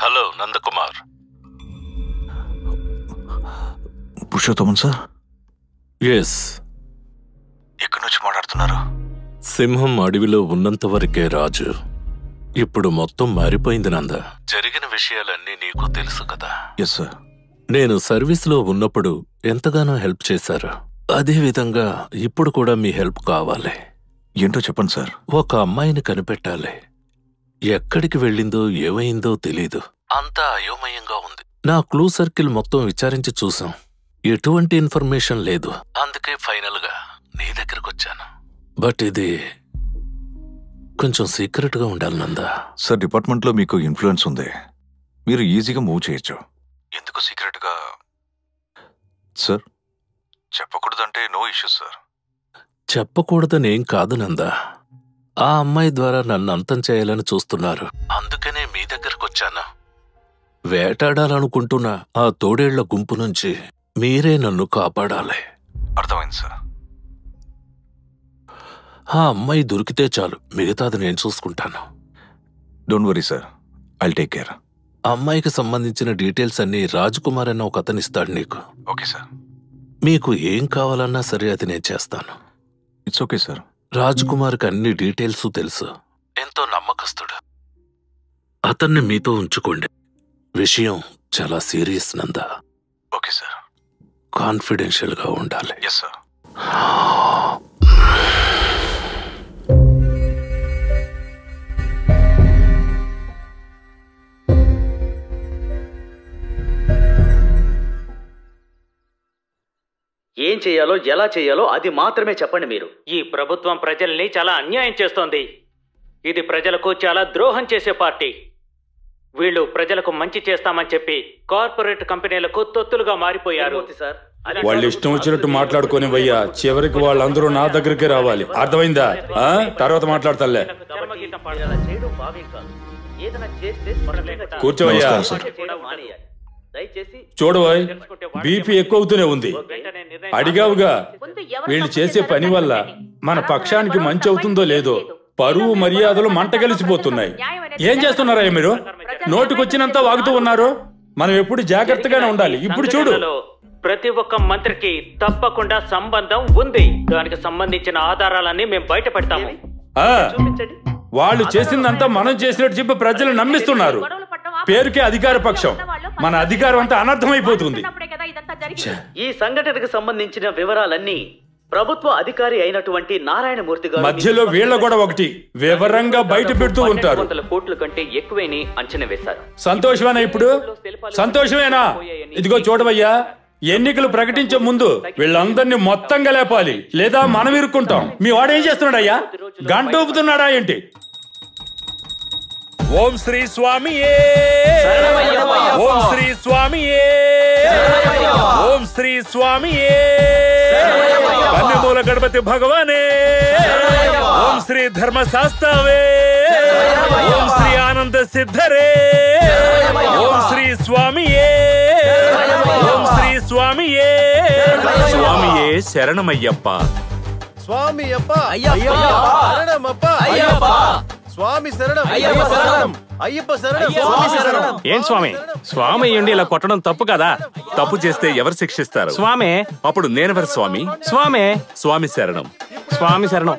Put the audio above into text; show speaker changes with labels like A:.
A: Hello Nandakumar.
B: Purushothaman sir?
A: Yes.
B: ఎక్కడి నుంచి మాట్లాడుతున్నారు?
A: సింహం అడవిలో ఉన్నంత వరకే రాజు. ఇప్పుడు మొత్తం మారిపోయింది నంద. జరిగిన విషయాలన్నీ నీకు తెలుసు కదా.
B: Yes sir.
A: నేను సర్వీస్లో ఉన్నప్పుడు ఎంతగానో హెల్ప్ చేశారు. అదేవిధంగా ఇప్పుడు కూడా మీ హెల్ప్ కావాలి.
B: ఏంటో చెప్పండి సార్.
A: ఒక అమ్మాయిని కనిపెట్టాలి. ఎక్కడికి వెళ్ళిందో ఏమైందో తెలీదు. అంతా అయోమయంగా ఉంది. నా క్లూ సర్కిల్ మొత్తం విచారించి చూసాం. ఎటువంటి ఇన్ఫర్మేషన్ లేదు. అందుకే ఫైనల్గా నీ దగ్గరకు వచ్చాను. బట్ ఇది కొంచెం సీక్రెట్గా ఉండాలి నందా.
B: సార్, డిపార్ట్మెంట్లో మీకు ఇన్ఫ్లుయెన్స్ ఉంది. మీరు ఈజీగా మూవ్ చేయొచ్చు. ఎందుకు సీక్రెట్గా? సార్, చెప్పకూడదంటే నో ఇష్యూస్ సార్.
A: చెప్పకూడదనేం కాదు నందా. ఆ అమ్మాయి ద్వారా నన్ను అంతం చేయాలని చూస్తున్నారు. అందుకనే మీ దగ్గరకు వచ్చాను. వేటాడాలనుకుంటున్న ఆ తోడేళ్ల గుంపు నుంచి మీరే నన్ను కాపాడాలి.
B: అర్థమైంది సార్.
A: ఆ అమ్మాయి దొరికితే చాలు, మిగతాది నేను చూసుకుంటాను.
B: Don't worry sir, I'll take care.
A: అమ్మాయికి సంబంధించిన డీటెయిల్స్ అన్నీ రాజ్కుమార్ అన్న ఒక అతనిస్తాడు నీకు.
B: Okay sir.
A: మీకు ఏం కావాలన్నా సరే అది నేను చేస్తాను.
B: It's okay sir.
A: రాజ్కుమార్కి అన్ని డీటెయిల్స్ తెలుసు. ఎంతో నమ్మకస్తుడు. అతన్ని మీతో ఉంచుకోండి. విషయం చాలా సీరియస్ నందా.
B: Okay sir.
A: కాన్ఫిడెన్షియల్గా ఉండాలి.
B: Yes sir.
C: ఏం చేయాలో ఎలా చేయాలో అది మాత్రమే చెప్పండి మీరు.
D: ఈ ప్రభుత్వం ప్రజల్ని చాలా అన్యాయం చేస్తోంది. ఇది ప్రజలకు చాలా ద్రోహం చేసే పార్టీ. వీళ్ళు ప్రజలకు మంచి చేస్తామని చెప్పి కార్పొరేట్ కంపెనీలకు తొత్తులుగా మారిపోయారు.
E: వాళ్ళు ఇష్టం వచ్చినట్టు మాట్లాడుకోనివయ్యా. చివరికి వాళ్ళందరూ నా దగ్గరికి రావాలి. అర్థమైందా? తర్వాత మాట్లాడతాలే. కూర్చోవయ్యా. చూడవాయ్, బీపీ ఎక్కువ అవుతూనే ఉంది. అడిగావుగా, వీళ్ళు చేసే పని వల్ల మన పక్షానికి మంచి అవుతుందో లేదో పరువు మర్యాదలు మంట కలిసిపోతున్నాయి. ఏం చేస్తున్నారా మీరు? నోటికొచ్చినంత వాగుతూ ఉన్నారు. మనం ఎప్పుడు జాగ్రత్తగానే ఉండాలి. ఇప్పుడు చూడు,
D: ప్రతి ఒక్క మంత్రికి తప్పకుండా సంబంధం ఉంది. దానికి సంబంధించిన ఆధారాలన్నీ మేము బయట పెడతాము.
E: వాళ్ళు చేసిందంతా మనం చేసినట్టు చెప్పి ప్రజలు నమ్మిస్తున్నారు. పేరుకే అధికార పక్షం. మన అధికారం అంతా అనర్థమైపోతుంది.
C: ఈ సంఘటనకు సంబంధించిన వివరాలన్నీ ప్రభుత్వ అధికారి అయినటువంటి నారాయణమూర్తి గారు
E: మధ్యలో వీళ్ళ కూడా ఒకటి వివరంగా బయట పెడుతూ ఉంటారు.
C: 100 కోట్ల కంటే ఎక్కువేని అంచనా వేశారు.
E: సంతోషమేనా? ఇప్పుడు సంతోషమేనా? ఇదిగో చూడవయ్యా, ఎన్నికలు ప్రకటించే ముందు వీళ్ళందరినీ మొత్తంగా లేపాలి, లేదా మనం ఇరుక్కుంటాం. మీ వాడు ఏం చేస్తున్నాడయ్యా? గంట ఊపుతున్నాడా ఏంటి?
A: ఓం శ్రీ స్వామియే, ఓం శ్రీ స్వామియే, ఓం శ్రీ స్వామియే, కన్యమూల గణపతి భగవానే, ఓం శ్రీ ధర్మశాస్త్రవే, ఓం శ్రీ ఆనంద సిద్ధరే, ఓం శ్రీ స్వామియే, ఓం శ్రీ స్వామియే. స్వామియే శరణమయ్యప్ప.
F: స్వామి అప్ప శరణమప్ప. స్వామి శరణం. అయ్యప్ప శరణం.
G: ఏం స్వామి, స్వామి అయ్యుండి ఇలా కొట్టడం తప్పు కదా?
A: తప్పు చేస్తే ఎవరు శిక్షిస్తారు?
G: స్వామి.
A: అప్పుడు నేనెవరు స్వామి?
G: స్వామి.
A: స్వామి శరణం.
G: స్వామి శరణం.